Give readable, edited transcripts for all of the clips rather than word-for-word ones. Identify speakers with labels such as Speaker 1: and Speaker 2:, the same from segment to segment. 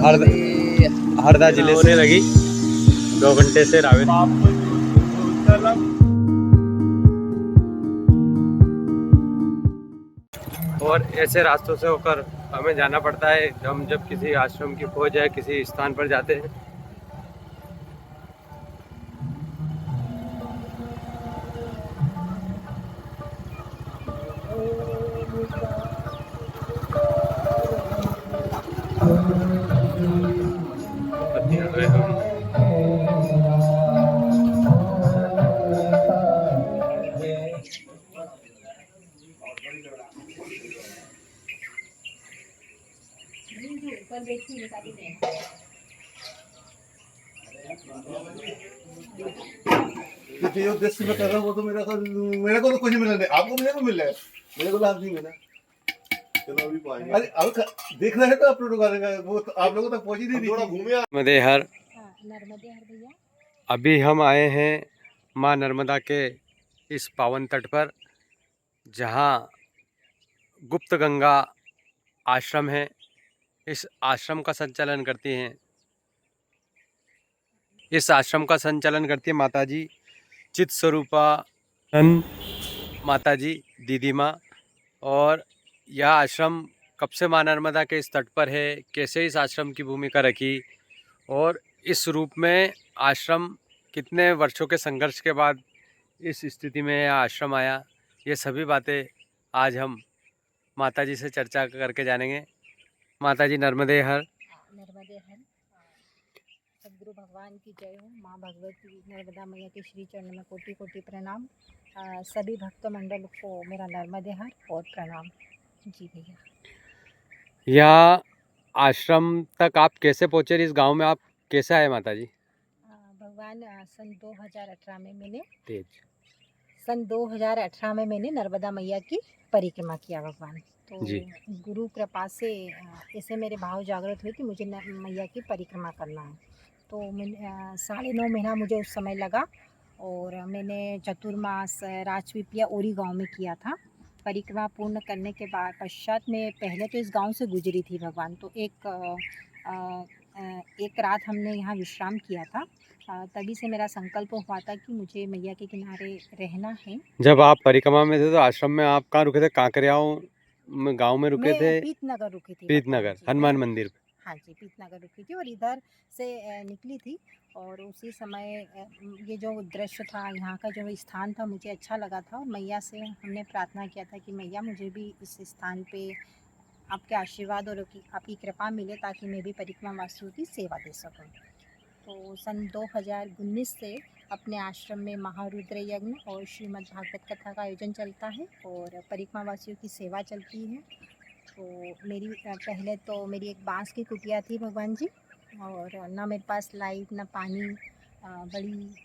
Speaker 1: हरदा जिले से लगी 2 घंटे से रावेत। और ऐसे रास्तों से होकर हमें जाना पड़ता है हम जब किसी आश्रम की खोज है किसी स्थान पर जाते हैं।
Speaker 2: जो उद्देश्य में कर रहा हूँ वो तो मेरे को तो कुछ मिला नहीं, आपको मेरे को मिला है, मेरे को लाभ नहीं मिला। चलो अभी पाएंगे। अरे अब देखना है तो अपलोड करेंगे, वो तो आप लोगों तक पहुंच ही नहीं थोड़ा घूमे।
Speaker 1: नर्मदे हर
Speaker 3: भैया
Speaker 1: अभी हम आए हैं माँ नर्मदा के इस पावन तट पर जहाँ गुप्त गंगा आश्रम है। इस आश्रम का संचालन करती हैं माताजी चित स्वरूपा माताजी दीदी माँ। और यह आश्रम कब से माँ नर्मदा के इस तट पर है, कैसे इस आश्रम की भूमिका रखी और इस रूप में आश्रम कितने वर्षों के संघर्ष के बाद इस स्थिति में यह आश्रम आया, ये सभी बातें आज हम माताजी से चर्चा करके जानेंगे। माताजी नर्मदे हर।
Speaker 3: सदगुरु भगवान की जय हो। माँ भगवती नर्मदा मैया के श्री चरण में कोटि कोटि प्रणाम। सभी भक्त मंडल को मेरा नर्मदे हर और प्रणाम। जी भैया।
Speaker 1: यह आश्रम तक आप कैसे पहुँचे, इस गांव में आप कैसे आए माताजी?
Speaker 3: भगवान सन 2018 में मैंने नर्मदा मैया की परिक्रमा किया भगवान। तो
Speaker 1: जी।
Speaker 3: गुरु कृपा से ऐसे मेरे भाव जागृत हुए कि मुझे मैया की परिक्रमा करना है। तो 9.5 महीना मुझे उस समय लगा और मैंने चतुर्मास राजपीपिया ओरी गांव में किया था। परिक्रमा पूर्ण करने के बाद पश्चात में पहले तो इस गांव से गुजरी थी भगवान। तो एक रात हमने यहाँ विश्राम किया था। तभी से मेरा संकल्प हुआ था कि मुझे मैया के किनारे रहना है।
Speaker 1: जब आप परिक्रमा में थे तो आश्रम में आप कहाँ रुके थे? कांकरियाओं गांव में रुके थे?
Speaker 3: पीतनगर रुकी थी।
Speaker 1: पीतनगर हनुमान मंदिर।
Speaker 3: हाँ जी, पीतनगर रुकी थी और इधर से निकली थी। और उसी समय ये जो दृश्य था, यहाँ का जो स्थान था, मुझे अच्छा लगा था और मैया से हमने प्रार्थना किया था कि मैया मुझे भी इस स्थान पे आपके आशीर्वाद और आपकी कृपा मिले ताकि मैं भी परिक्रमा वासियों की सेवा दे सकूँ। तो सन 2019 से अपने आश्रम में महारुद्र यज्ञ और श्रीमद् भागवत कथा का आयोजन चलता है और परिक्रमा वासियों की सेवा चलती है। तो पहले तो मेरी एक बांस की कुटिया थी भगवान जी, और ना मेरे पास लाइट ना पानी, बड़ी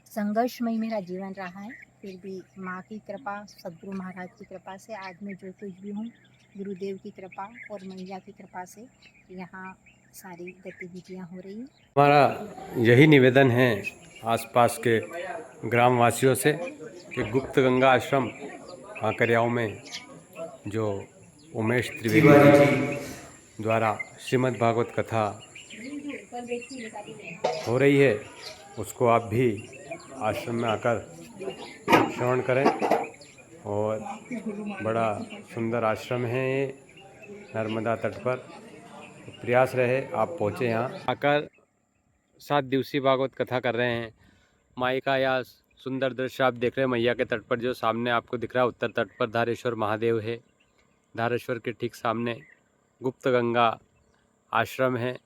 Speaker 3: संघर्षमय मेरा जीवन रहा है। फिर भी माँ की कृपा, सदगुरु महाराज की कृपा से आज मैं जो कुछ भी हूँ, गुरुदेव की कृपा और मैया की कृपा से यहाँ सारी गतिविधियाँ हो रही हैं।
Speaker 1: हमारा यही निवेदन है आसपास के ग्रामवासियों से कि गुप्त गंगा आश्रम कांकरियाओं में जो उमेश त्रिवेदी जी द्वारा श्रीमद् भागवत कथा हो रही है उसको आप भी आश्रम में आकर श्रवण करें। और बड़ा सुंदर आश्रम है ये नर्मदा तट पर। तो प्रयास रहे आप पहुँचे यहाँ आकर 7 दिवसीय भागवत कथा कर रहे हैं। माई का यह सुंदर दृश्य आप देख रहे हैं मैया के तट पर, जो सामने आपको दिख रहा है उत्तर तट पर धारेश्वर महादेव है। धारेश्वर के ठीक सामने गुप्त गंगा आश्रम है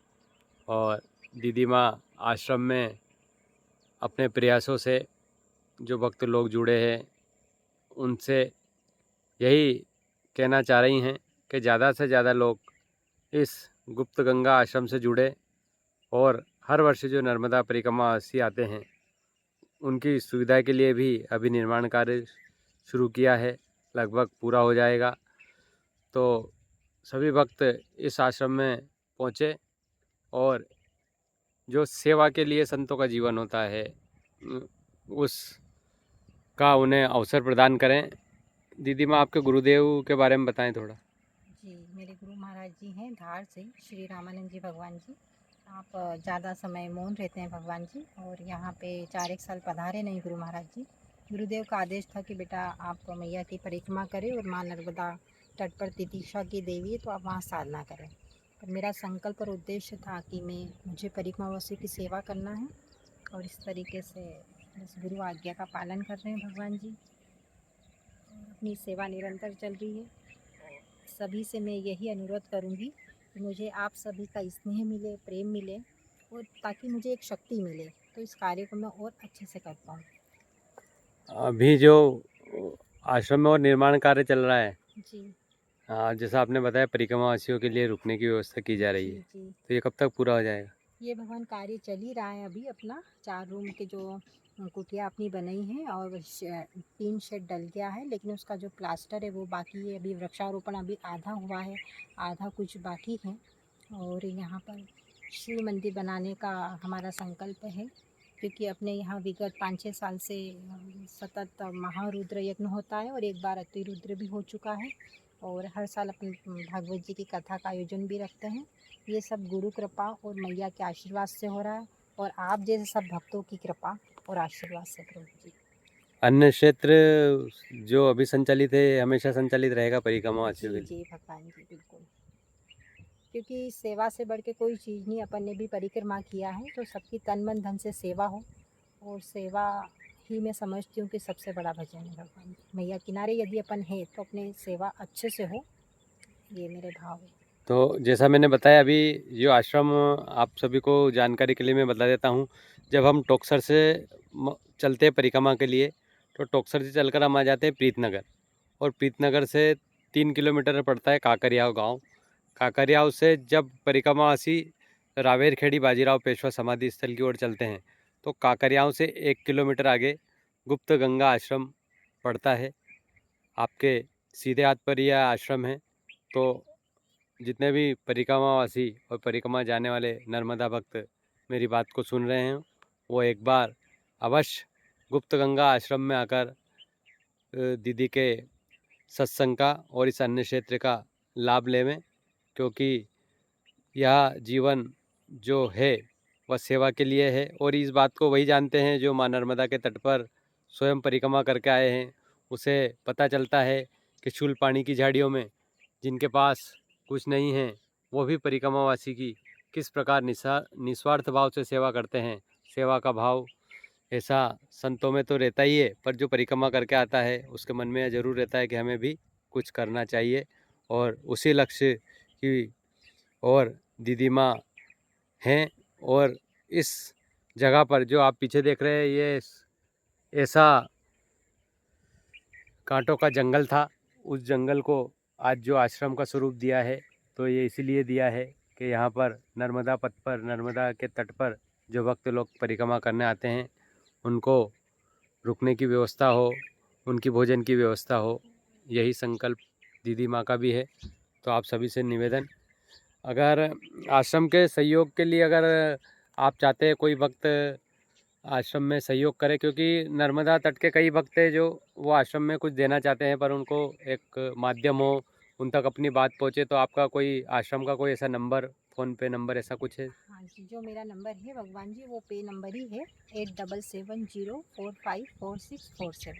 Speaker 1: और दीदी माँ आश्रम में अपने प्रयासों से जो भक्त लोग जुड़े हैं उनसे यही कहना चाह रही हैं कि ज़्यादा से ज़्यादा लोग इस गुप्त गंगा आश्रम से जुड़े और हर वर्ष जो नर्मदा परिक्रमावासी आते हैं उनकी सुविधा के लिए भी अभी निर्माण कार्य शुरू किया है, लगभग पूरा हो जाएगा। तो सभी भक्त इस आश्रम में पहुँचे और जो सेवा के लिए संतों का जीवन होता है उस का उन्हें अवसर प्रदान करें। दीदी माँ, आपके गुरुदेव के बारे में बताएं थोड़ा।
Speaker 3: जी, मेरे गुरु महाराज जी हैं धार से, श्री रामानंद जी भगवान जी। आप ज़्यादा समय मौन रहते हैं भगवान जी, और यहाँ पे 4 साल पधारे नहीं गुरु महाराज जी। गुरुदेव का आदेश था कि बेटा आप मैया की परिक्रमा करें, और माँ नर्मदा तट पर तितीक्षा की देवी है तो आप वहाँ साधना करें। पर मेरा संकल्प और उद्देश्य था कि मुझे परिक्रमावासियों की सेवा करना है, और इस तरीके से बस गुरु आज्ञा का पालन कर रहे हैं भगवान जी। अपनी सेवा निरंतर चल रही है। सभी से मैं यही अनुरोध करूंगी कि मुझे आप सभी का स्नेह मिले, प्रेम मिले, और ताकि मुझे एक शक्ति मिले, तो इस कार्य को मैं और अच्छे से कर पाऊँ।
Speaker 1: अभी जो आश्रम में और निर्माण कार्य चल रहा है,
Speaker 3: जी
Speaker 1: जैसा आपने बताया परिक्रमावासियों के लिए रुकने की व्यवस्था की जा रही
Speaker 3: जी
Speaker 1: है,
Speaker 3: जी,
Speaker 1: तो ये कब तक पूरा हो जाएगा?
Speaker 3: ये भगवान कार्य चल ही रहा है अभी अपना। 4 रूम के जो कुटिया अपनी बनाई है, और 3 शेड डल गया है, लेकिन उसका जो प्लास्टर है वो बाकी है। अभी वृक्षारोपण अभी आधा हुआ है, आधा कुछ बाकी है। और यहाँ पर शिव मंदिर बनाने का हमारा संकल्प है, क्योंकि अपने यहाँ विगत 5-6 साल से सतत महारुद्र यज्ञ होता है, और एक बार अतिरुद्र भी हो चुका है, और हर साल अपने भागवत जी की कथा का आयोजन भी रखते हैं। ये सब गुरु कृपा और मैया के आशीर्वाद से हो रहा है, और आप जैसे सब भक्तों की कृपा और आशीर्वाद से प्रभु जी।
Speaker 1: अन्य क्षेत्र जो अभी संचालित है हमेशा संचालित रहेगा परिक्रमावासियों के
Speaker 3: जी
Speaker 1: लिए?
Speaker 3: जी भगवान जी, बिल्कुल। क्योंकि सेवा से बढ़ के कोई चीज़ नहीं। अपन ने भी परिक्रमा किया है, तो सबकी तन मन धन से सेवा हो, और सेवा ही मैं समझती हूँ कि सबसे बड़ा भजन है भगवान जी। मैया किनारे यदि अपन है तो अपने सेवा अच्छे से हो, ये मेरे भाव है।
Speaker 1: तो जैसा मैंने बताया अभी जो आश्रम, आप सभी को जानकारी के लिए मैं बता देता हूँ। जब हम टोकसर से चलते हैं परिक्रमा के लिए, तो टोकसर से चलकर हम आ जाते हैं प्रीतनगर, और प्रीतनगर से 3 किलोमीटर पड़ता है काकरियाव गांव। काकरियाव से जब परिक्रमावासी रावेरखेड़ी बाजीराव पेशवा समाधि स्थल की ओर चलते हैं, तो काकरियाव से 1 किलोमीटर आगे गुप्त गंगा आश्रम पड़ता है। आपके सीधे हाथ पर यह आश्रम है। तो जितने भी परिक्रमावासी और परिक्रमा जाने वाले नर्मदा भक्त मेरी बात को सुन रहे हैं, वो एक बार अवश्य गुप्त गंगा आश्रम में आकर दीदी के सत्संग का और इस अन्य क्षेत्र का लाभ लेवें, क्योंकि यह जीवन जो है वह सेवा के लिए है। और इस बात को वही जानते हैं जो माँ नर्मदा के तट पर स्वयं परिक्रमा करके आए हैं। उसे पता चलता है कि शूल पानी की झाड़ियों में जिनके पास कुछ नहीं है, वो भी परिक्रमावासी की किस प्रकार निस्वार्थ भाव से सेवा करते हैं। सेवा का भाव ऐसा संतों में तो रहता ही है, पर जो परिक्रमा करके आता है उसके मन में यह जरूर रहता है कि हमें भी कुछ करना चाहिए। और उसी लक्ष्य की और दीदी माँ हैं। और इस जगह पर जो आप पीछे देख रहे हैं, ये ऐसा कांटों का जंगल था। उस जंगल को आज जो आश्रम का स्वरूप दिया है, तो ये इसीलिए दिया है कि यहाँ पर नर्मदा पथ पर, नर्मदा के तट पर जो भक्त लोग परिक्रमा करने आते हैं, उनको रुकने की व्यवस्था हो, उनकी भोजन की व्यवस्था हो। यही संकल्प दीदी माँ का भी है। तो आप सभी से निवेदन, अगर आश्रम के सहयोग के लिए अगर आप चाहते हैं कोई भक्त आश्रम में सहयोग करे, क्योंकि नर्मदा तट के कई भक्त हैं जो वो आश्रम में कुछ देना चाहते हैं, पर उनको एक माध्यम हो, उन तक अपनी बात पहुँचे। तो आपका कोई आश्रम का कोई ऐसा नंबर, फ़ोन पे नंबर ऐसा कुछ है?
Speaker 3: हाँ जी, जो मेरा नंबर है भगवान जी, वो पे नंबर ही है 8770454647।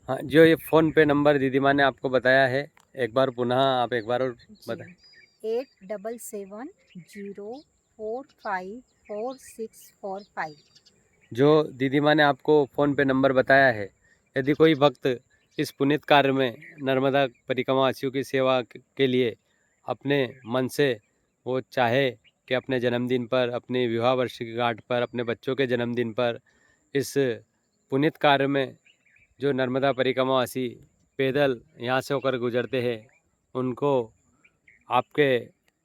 Speaker 1: हाँ, जो ये फ़ोन पे नंबर दीदी माँ ने आपको बताया है, एक बार पुनः आप एक बार और बताएं।
Speaker 3: 8770454645।
Speaker 1: जो दीदी माँ ने आपको फ़ोन पे नंबर बताया है, यदि कोई भक्त इस पुनीत कार्य में नर्मदा परिक्रमावासियों की सेवा के लिए अपने मन से वो चाहे कि अपने जन्मदिन पर, अपनी विवाह वर्षगांठ पर, अपने बच्चों के जन्मदिन पर इस पुनीत कार्य में जो नर्मदा परिक्रमावासी पैदल यहाँ से होकर गुजरते हैं, उनको आपके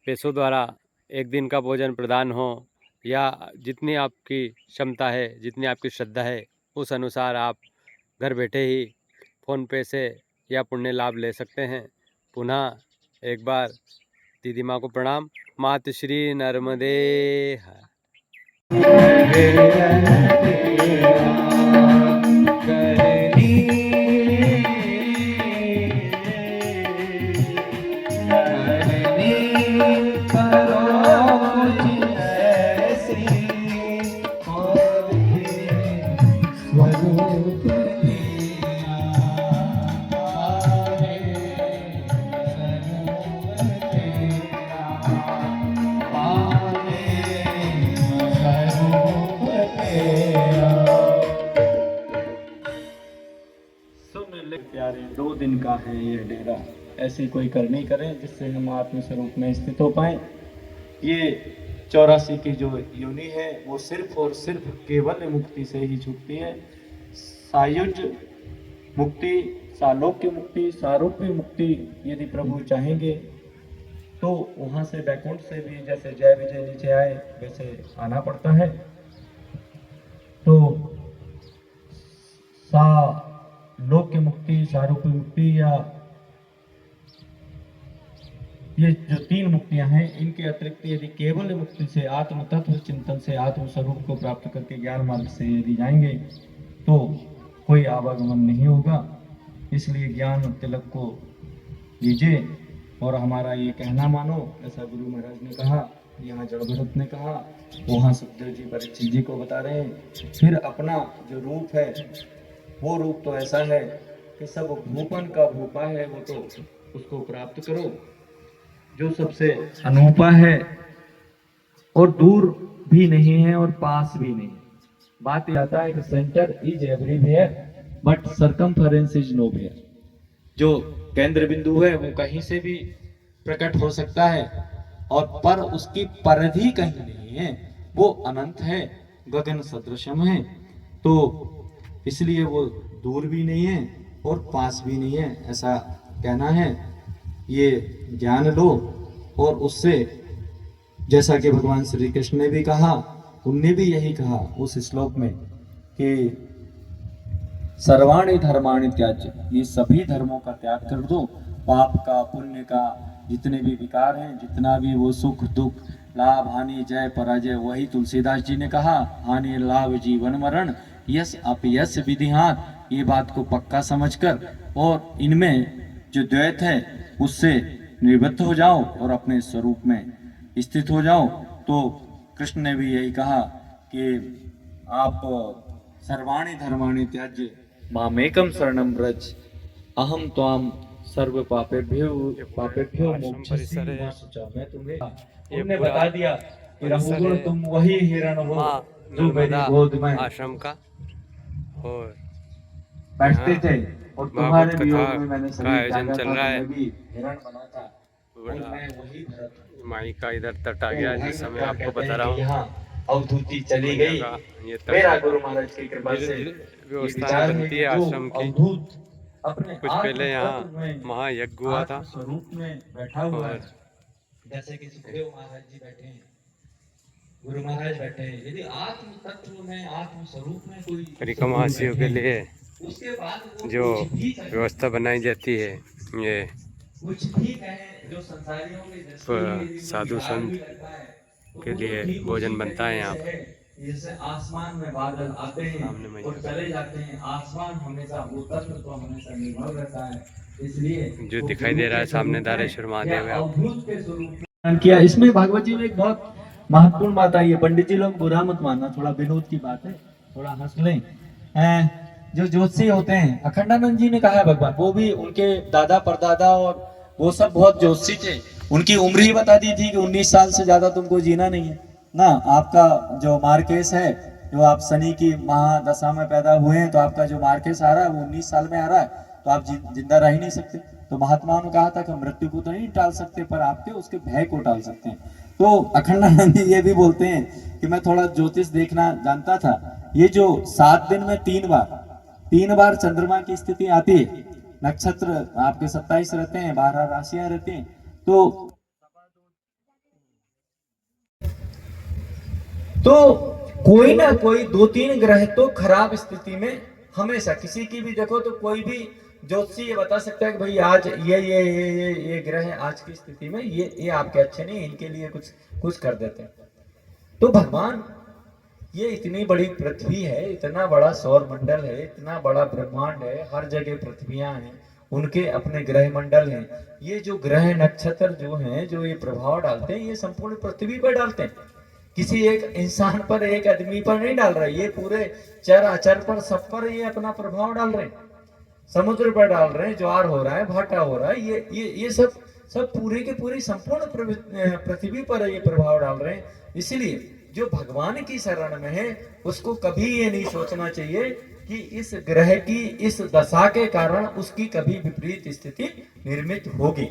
Speaker 1: पैसों द्वारा एक दिन का भोजन प्रदान हो, या जितनी आपकी क्षमता है, जितनी आपकी श्रद्धा है, उस अनुसार आप घर बैठे ही फ़ोनपे से या पुण्य लाभ ले सकते हैं। पुनः एक बार दीदी माँ को प्रणाम। मातश्री नर्मदे हर।
Speaker 4: सुन ले प्यारे, 2 दिन का है ये डेरा, ऐसी कोई करनी करे जिससे हम आत्म स्वरूप में स्थित हो पाए। ये 84 की जो योनि है वो सिर्फ और सिर्फ केवल मुक्ति से ही छूटती है। सायुज मुक्ति, सालोक्य मुक्ति, सारूप्य मुक्ति यदि प्रभु चाहेंगे तो वहां से बैकुंठ से भी जैसे जय विजय नीचे आए वैसे आना पड़ता है। तो सालोक्य मुक्ति, सारूप्य मुक्ति या ये जो 3 मुक्तियां हैं, इनके अतिरिक्त यदि केवल मुक्ति से, आत्म तत्व चिंतन से, आत्म स्वरूप को प्राप्त करके ज्ञान मार्ग से यदि जाएंगे तो कोई आवागमन नहीं होगा। इसलिए ज्ञान तिलक को लीजिए और हमारा ये कहना मानो, ऐसा गुरु महाराज ने कहा, यहाँ जड़ भरत ने कहा, वहाँ सुखदेव जी परीक्षित जी को बता रहे हैं। फिर अपना जो रूप है वो रूप तो ऐसा है कि सब भूपन का भूपा है, वो तो उसको प्राप्त करो जो सबसे अनूपा है और दूर भी नहीं है और पास भी नहीं। बात ये आता है कि centre is everywhere but circumference is nowhere. जो केंद्र बिंदु है वो कहीं से भी प्रकट हो सकता है और पर उसकी परिधि कहीं नहीं है, वो अनंत है, गगन सदृशम है। तो इसलिए वो दूर भी नहीं है और पास भी नहीं है, ऐसा कहना है। ये ज्ञान लो और उससे, जैसा कि भगवान श्री कृष्ण ने भी कहा, उनने भी यही कहा उस श्लोक में कि सर्वाणि धर्माणि त्याज्य, ये सभी धर्मों का त्याग कर दो। पाप का, पुण्य का, जितने भी विकार हैं, जितना भी वो सुख दुख, लाभ हानि, जय पराजय, वही तुलसीदास जी ने कहा, हानि लाभ जीवन मरण यस अपयस विधिहात। ये बात को पक्का समझकर और इनमें जो द्वैत है उससे निवृत्त हो जाओ और अपने स्वरूप में स्थित हो जाओ। तो कृष्ण ने भी यही कहा कि आप सर्वाणि धर्माणि त्याज्य मामेकम शरणम व्रज अहम त्वाम सर्व पापेभ्यो मोक्षयिष्यामि मा शुचा। मैं तुम्हें उन्होंने बता दिया कि रघुगुण तुम वही हिरण हो जो मेरी गोद में
Speaker 1: आश्रम का और
Speaker 4: बैठते थे और तुम्हारे वियोग में मैंने
Speaker 1: का आयोजन चल रहा है।
Speaker 4: हिरण बना था और मैं वही भरत हूं।
Speaker 1: माई का इधर तट आ गया, जिस समय आपको बता रहा हूँ
Speaker 4: यहाँ अवधूति चली गई।
Speaker 1: ये
Speaker 4: मेरा गुरु महाराज की कृपा से
Speaker 1: व्यवस्था बनती है आश्रम की।
Speaker 4: अपने
Speaker 1: कुछ पहले यहाँ महायज्ञ हुआ था
Speaker 4: स्वरूप में बैठा हुआ है,
Speaker 1: और
Speaker 4: जैसे कि सुखदेव महाराज जी बैठे हैं, गुरु महाराज बैठे हैं। यदि आत्म तत्व में, आत्म स्वरूप में कोई
Speaker 1: परिक्रमावासियों के लिए
Speaker 4: उसके बाद
Speaker 1: जो व्यवस्था बनाई जाती है, ये
Speaker 4: कुछ भी कहें जो संसारियों की दृष्टि
Speaker 1: साधु संत के लिए भोजन बनता है यहाँ पर।
Speaker 4: जैसे आसमान में बादल आते हैं
Speaker 1: सामने मैया
Speaker 4: और चले जाते हैं, आसमान हमेशा वो तत्व तो हमेशा निर्भर रहता है। इसलिए
Speaker 1: जो दिखाई दे रहा है सामने दारेश्वर महादेव है।
Speaker 4: अवधूत के स्वरूप में किया। इसमें भागवत जी में एक बहुत महत्वपूर्ण बात आई है। पंडित जी लोग बुरा मत मानना, थोड़ा विनोद की बात है, थोड़ा हंस लें। जो ज्योतिषी होते हैं, अखंडानंद जी ने कहा है भगवान, वो भी उनके दादा परदादा और वो सब बहुत ज्योतिषी थे। उनकी उम्र ही बता दी थी कि 19 साल से ज्यादा तुमको जीना नहीं है ना। आपका जो मार्केस है, जो आप शनि की महादशा में पैदा हुए हैं, तो आपका जो मार्केस आ रहा है वो 19 साल में आ रहा है, तो आप जिंदा रह ही नहीं सकते। तो महात्माओं ने कहा था कि मृत्यु को तो नहीं टाल सकते, पर आपके उसके भय को टाल सकते हैं। तो अखंडानंद जी ये भी बोलते हैं कि मैं थोड़ा ज्योतिष देखना जानता था। ये जो 7 दिन में 3 बार चंद्रमा की स्थिति आती है, नक्षत्र आपके 27 रहते हैं, 12 राशियां रहती हैं, तो कोई ना कोई 2-3 ग्रह तो खराब स्थिति में हमेशा, किसी की भी देखो तो कोई भी ज्योतिषी ये बता सकता है कि भाई आज ये ग्रह आज की स्थिति में ये आपके अच्छे नहीं, इनके लिए कुछ कर देते हैं। तो भगवान, ये इतनी बड़ी पृथ्वी है, इतना बड़ा सौर मंडल है, इतना बड़ा ब्रह्मांड है, हर जगह पृथ्वियां हैं, उनके अपने ग्रह मंडल हैं। ये जो ग्रह नक्षत्र जो हैं, जो ये प्रभाव डालते हैं, ये संपूर्ण पृथ्वी पर डालते हैं। किसी एक इंसान पर, एक आदमी पर नहीं डाल रहे, ये पूरे चराचर पर, सब पर ये अपना प्रभाव डाल रहे हैं। समुद्र पर डाल रहे हैं, ज्वार हो रहा है, भाटा हो रहा है, ये सब सब पूरे के पूरी संपूर्ण पृथ्वी पर ये प्रभाव डाल रहे हैं। इसीलिए जो भगवान की शरण में है उसको कभी ये नहीं सोचना चाहिए कि इस ग्रह की इस दशा के कारण उसकी कभी विपरीत स्थिति निर्मित होगी।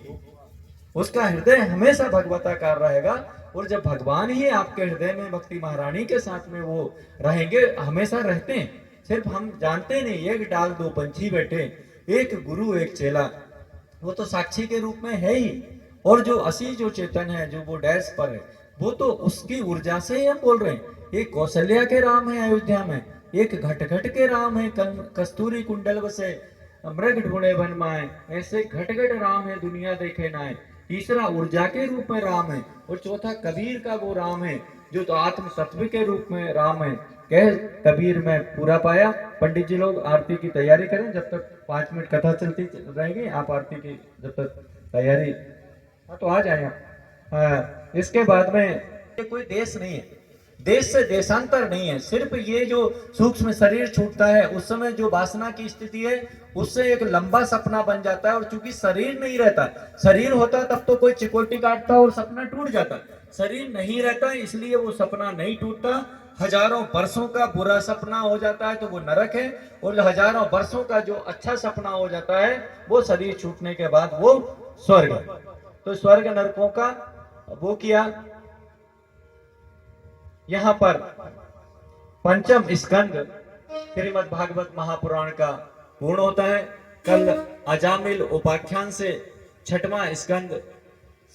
Speaker 4: उसका हृदय हमेशा भगवताकार रहेगा, और जब भगवान ही आपके हृदय में भक्ति महारानी के साथ में वो रहेंगे, हमेशा रहते हैं। सिर्फ हम जानते नहीं, एक डाल दो पंछी बैठे, एक गुरु एक चेला, वो तो साक्षी के रूप में है ही। और जो असली जो चेतन है, जो वो डैश पर है, वो तो उसकी ऊर्जा से ही हम बोल रहे हैं। एक कौशल्या के राम है अयोध्या में, एक घट घट के राम है कस्तूरी कुंडल बसे मृग ढूंढे वन माए, ऐसे घट घट राम है दुनिया देखे नाए। तीसरा ऊर्जा के रूप में राम है, और चौथा कबीर का वो राम है जो तो आत्म तत्व के रूप में राम है। कह कबीर में पूरा पाया। पंडित जी लोग आरती की तैयारी करें, जब तक 5 मिनट कथा चलती रहेगी, आप आरती की जब तक तैयारी, हाँ तो आ जाए। इसके बाद में ये कोई देश नहीं है, देश से देशांतर नहीं है, सिर्फ ये जो सूक्ष्म शरीर छूटता है उस समय जो वासना की स्थिति है उससे एक लंबा सपना बन जाता है। और चूंकि शरीर नहीं रहता, शरीर होता तब तो कोई चिकोटी काटता और सपना टूट जाता, शरीर नहीं रहता इसलिए वो सपना नहीं टूटता। हजारों वर्षों का बुरा सपना हो जाता है तो वो नरक है, और हजारों वर्षों का जो अच्छा सपना हो जाता है वो शरीर छूटने के बाद वो स्वर्ग है। तो स्वर्ग नरकों का वो किया। यहाँ पर पंचम स्कंद श्रीमद् भागवत महापुराण का पूर्ण होता है। कल अजामिल उपाख्यान से 6वां स्कंद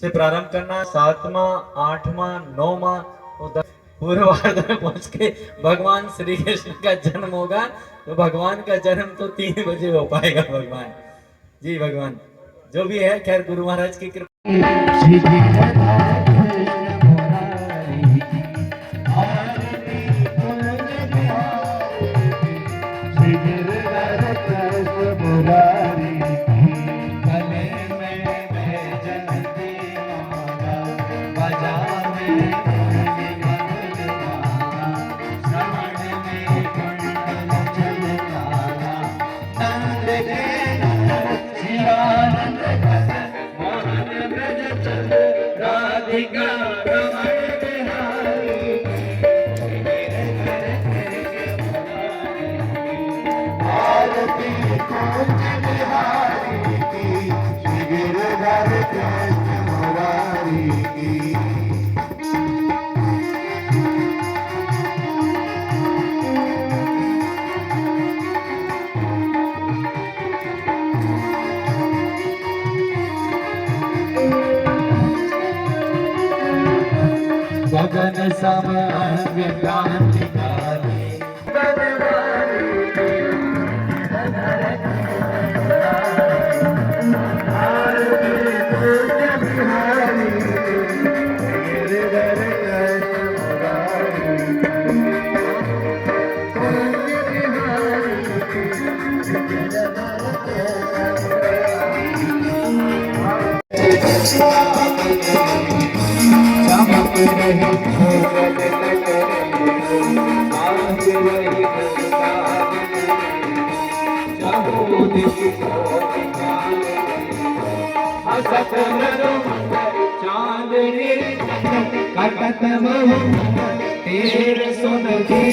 Speaker 4: से प्रारंभ करना, 7वां, 8वां, 9वां और 10 पूर्वार्ध में पहुंच के भगवान श्री कृष्ण का जन्म होगा। तो भगवान का जन्म तो 3 बजे हो पाएगा। भगवान जी, भगवान जो भी है, खैर गुरु महाराज की कृपा। गगन समान क्रांतिकारी तेरे सुन की